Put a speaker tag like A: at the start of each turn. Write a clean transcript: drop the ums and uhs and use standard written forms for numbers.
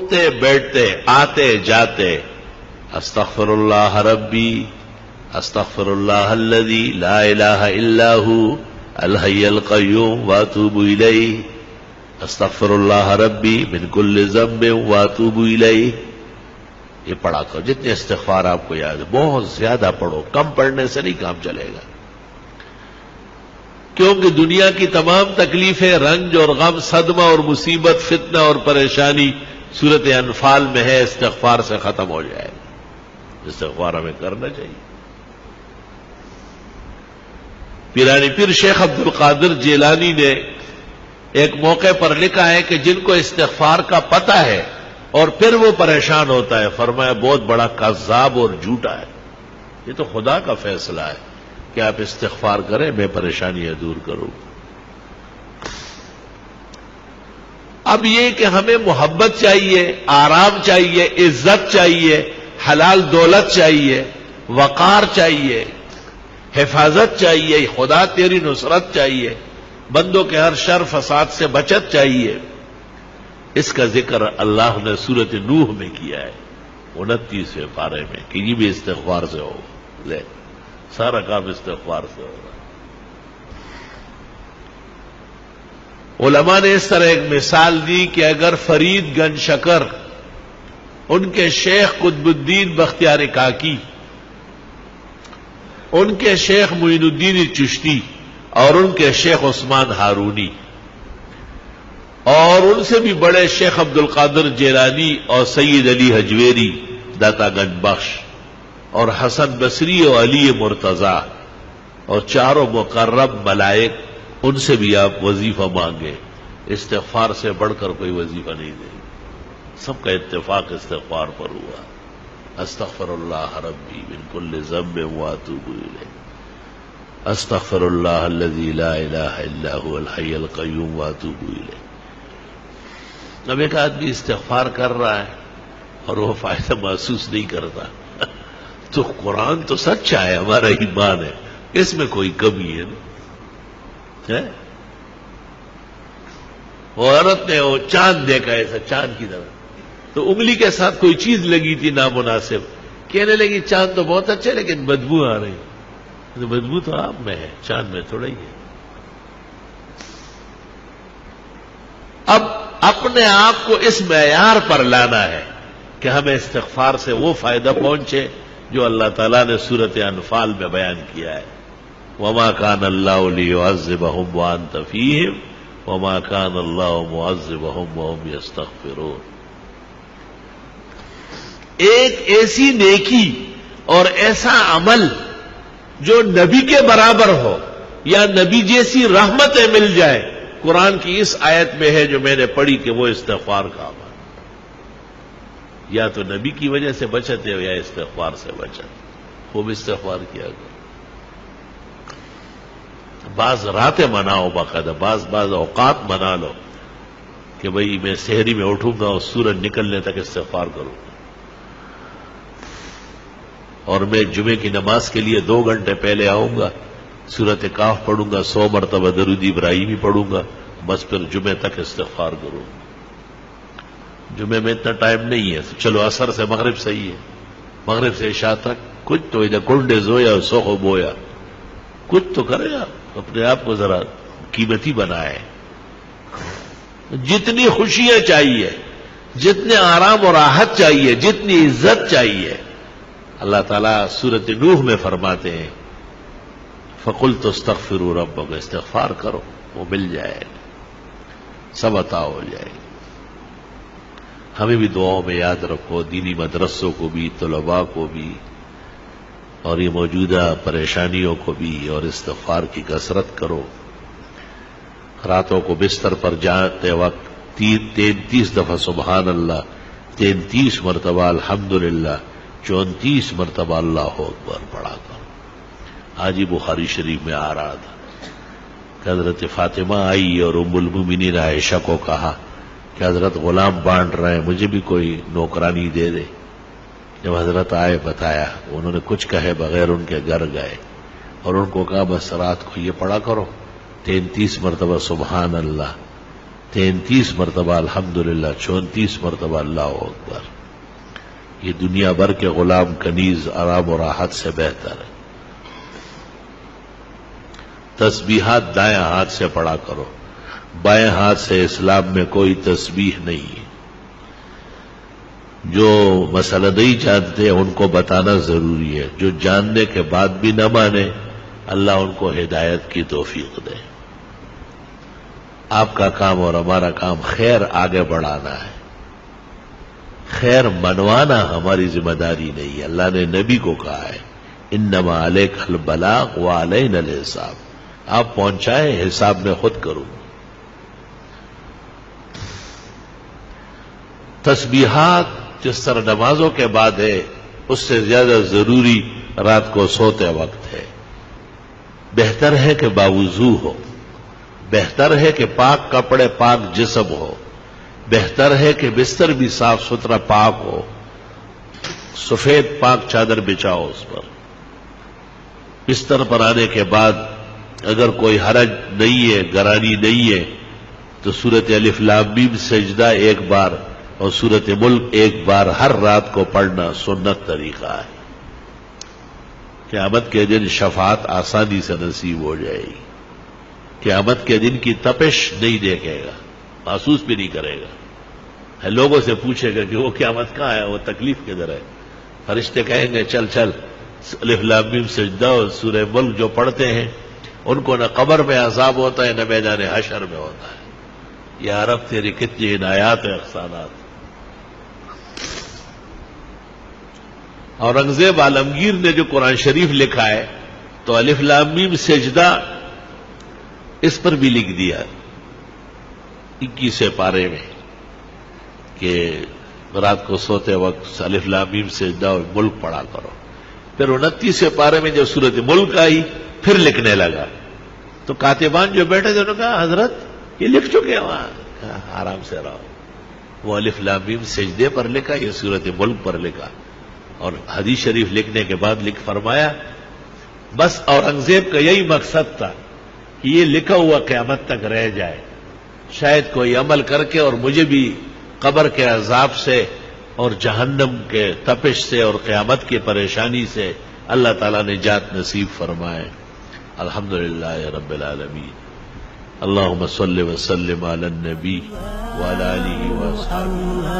A: اٹھتے بیٹھتے آتے جاتے استغفر اللہ ربی استغفر اللہ الذی لا الہ الا ہو الحی القیوم واتوب الیہ استغفر اللہ ربی من کل ذنب واتوب الیہ. یہ پڑھا کرو جتنے استغفار آپ کو یاد ہے، بہت زیادہ پڑھو، کم پڑھنے سے نہیں کام چلے گا. کیونکہ دنیا کی تمام تکلیفیں، رنج اور غم، صدمہ اور مصیبت، فتنہ اور پریشانی سورۃ انفال میں ہے، استغفار سے ختم ہو جائے گا. استغفار ہمیں کرنا چاہیے. پیرانی پیر شیخ عبد القادر جیلانی نے ایک موقع پر لکھا ہے کہ جن کو استغفار کا پتہ ہے اور پھر وہ پریشان ہوتا ہے، فرمایا بہت بڑا کذاب اور جھوٹا ہے. یہ تو خدا کا فیصلہ ہے کہ آپ استغفار کریں، میں پریشانیاں دور کروں. اب یہ کہ ہمیں محبت چاہیے، آرام چاہیے، عزت چاہیے، حلال دولت چاہیے، وقار چاہیے، حفاظت چاہیے، خدا تیری نصرت چاہیے، بندوں کے ہر شر فساد سے بچت چاہیے. اس کا ذکر اللہ نے سورۃ نوح میں کیا ہے 29ویں پارے میں کہ یہ بھی استغفار سے ہو. لے سارا کام استغفار سے ہوگا. علماء نے اس طرح ایک مثال دی کہ اگر فرید گنج شکر، ان کے شیخ قطب الدین بختیار کاکی، ان کے شیخ معین الدین چشتی اور ان کے شیخ عثمان ہارونی اور ان سے بھی بڑے شیخ عبد القادر جیلانی اور سید علی حجویری داتا گنج بخش اور حسن بصری اور علی مرتضی اور چاروں مقرب ملائک، ان سے بھی آپ وظیفہ مانگے. استغفار سے بڑھ کر کوئی وظیفہ نہیں دے. سب کا اتفاق استغفار پر ہوا. استغفر اللہ ربی من کل ذنب واتوب الیہ استغفر اللہ الذی لا الہ الا هو الحی القیوم واتوب الیہ. اب ایک آدمی استغفار کر رہا ہے اور وہ فائدہ محسوس نہیں کرتا تو قرآن تو سچا ہے، ہمارا ایمان ہے، اس میں کوئی کمی ہے نا. وہ عورت نے وہ چاند دیکھا ایسا چاند کی طرح، تو انگلی کے ساتھ کوئی چیز لگی تھی نامناسب، کہنے لگی چاند تو بہت اچھے لیکن بدبو آ رہی. تو بدبو تو آپ میں ہے، چاند میں تھوڑا ہی ہے. اب اپنے آپ کو اس معیار پر لانا ہے کہ ہمیں استغفار سے وہ فائدہ پہنچے جو اللہ تعالیٰ نے سورۃ انفال میں بیان کیا ہے. وما كان الله ليعذبهم وانت فيهم وما كان الله معذبهم وهم يستغفرون. ایک ایسی نیکی اور ایسا عمل جو نبی کے برابر ہو یا نبی جیسی رحمتیں مل جائے، قرآن کی اس آیت میں ہے جو میں نے پڑھی کہ وہ استغفار کا عمل. یا تو نبی کی وجہ سے بچت ہے یا استغفار سے بچت. خوب استغفار کیا کرو. بعض راتیں مناؤ، باقاعدہ بعض اوقات منا لو کہ بھئی میں سحری میں اٹھوں گا اور سورج نکلنے تک استغفار کروں گا، اور میں جمعے کی نماز کے لیے 2 گھنٹے پہلے آؤں گا، سورۃ کاف پڑھوں گا، 100 مرتبہ درود ابراہیمی پڑھوں گا، بس پھر جمعے تک استغفار کروں گا. جمعے میں اتنا ٹائم نہیں ہے، چلو عصر سے مغرب صحیح ہے، مغرب سے عشاء تک کچھ تو ادھر کنڈے زویا سوخو بویا، کچھ تو کرے آپ، اپنے آپ کو ذرا قیمتی بنائے. جتنی خوشیاں چاہیے، جتنے آرام اور راحت چاہیے، جتنی عزت چاہیے، اللہ تعالیٰ سورۃ نوح میں فرماتے ہیں فَقُلْتُ اسْتَغْفِرُوا رَبَّكُمْ، استغفار کرو وہ مل جائے گا، سب عطا ہو جائے گا. ہمیں بھی دعاؤں میں یاد رکھو، دینی مدرسوں کو بھی، طلباء کو بھی، اور یہ موجودہ پریشانیوں کو بھی، اور استغفار کی کثرت کرو. راتوں کو بستر پر جاتے وقت 33 دفعہ سبحان اللہ، 33 مرتبہ الحمدللہ، 34 مرتبہ اللہ اکبر پڑھا کرو. آج ہی بخاری شریف میں آ رہا تھا کہ حضرت فاطمہ آئی اور ام المومنین عائشہ کو کہا کہ حضرت غلام بانٹ رہے ہیں، مجھے بھی کوئی نوکرانی دے دے. جب حضرت آئے بتایا، انہوں نے کچھ کہے بغیر ان کے گھر گئے اور ان کو کہا بس رات کو یہ پڑھا کرو 33 مرتبہ سبحان اللہ 33 مرتبہ الحمدللہ، 34 مرتبہ اللہ اکبر. یہ دنیا بھر کے غلام کنیز آرام و راحت سے بہتر ہے. تسبیحات دائیں ہاتھ سے پڑھا کرو، بائیں ہاتھ سے اسلام میں کوئی تسبیح نہیں ہے. جو مسئلہ نہیں جانتے ان کو بتانا ضروری ہے، جو جاننے کے بعد بھی نہ مانے اللہ ان کو ہدایت کی توفیق دے. آپ کا کام اور ہمارا کام خیر آگے بڑھانا ہے، خیر منوانا ہماری ذمہ داری نہیں ہے. اللہ نے نبی کو کہا ہے انما علیک البلاغ وعلینا الحساب، آپ پہنچائیں، حساب میں خود کروں. تسبیحات جس طرح نمازوں کے بعد ہے اس سے زیادہ ضروری رات کو سوتے وقت ہے. بہتر ہے کہ باوضو ہو، بہتر ہے کہ پاک کپڑے پاک جسم ہو، بہتر ہے کہ بستر بھی صاف ستھرا پاک ہو، سفید پاک چادر بچھاؤ اس پر. بستر پر آنے کے بعد اگر کوئی حرج نہیں ہے، گرانی نہیں ہے، تو سورت الف لام میم سجدہ ایک بار اور سورت ملک ایک بار ہر رات کو پڑھنا سنت طریقہ ہے. قیامت کے دن شفاعت آسانی سے نصیب ہو جائے گی. قیامت کے دن کی تپش نہیں دیکھے گا، محسوس بھی نہیں کرے گا. لوگوں سے پوچھے گا کہ وہ قیامت کہاں ہے، وہ تکلیف کدھر ہے. فرشتے کہیں گے چل چل الف لام میم سجدہ اور سورہ ملک جو پڑھتے ہیں ان کو نہ قبر میں عذاب ہوتا ہے نہ میدان حشر میں ہوتا ہے. یا رب تیری کتنی عنایات و احسانات. اورنگزیب عالمگیر نے جو قرآن شریف لکھا ہے تو الف لام میم سجدہ اس پر بھی لکھ دیا 21 پارے میں کہ رات کو سوتے وقت الف لام میم سجدہ اور ملک پڑھا کرو. پھر 29 پارے میں جب سورت ملک آئی پھر لکھنے لگا تو کاتبان جو بیٹھے تھے انہوں نے کہا حضرت یہ لکھ چکے ہیں وہاں. کہا آرام سے رہو، وہ الف لام میم سجدے پر لکھا، یہ سورت ملک پر لکھا. اور حدیث شریف لکھنے کے بعد لکھ فرمایا بس اورنگزیب کا یہی مقصد تھا کہ یہ لکھا ہوا قیامت تک رہ جائے، شاید کوئی عمل کر کے اور مجھے بھی قبر کے عذاب سے اور جہنم کے تپش سے اور قیامت کی پریشانی سے اللہ تعالیٰ نے نجات نصیب فرمائے. الحمدللہ رب العالمین. اللہم صلی وسلم علی النبی وعلی آلہ وصحبہ.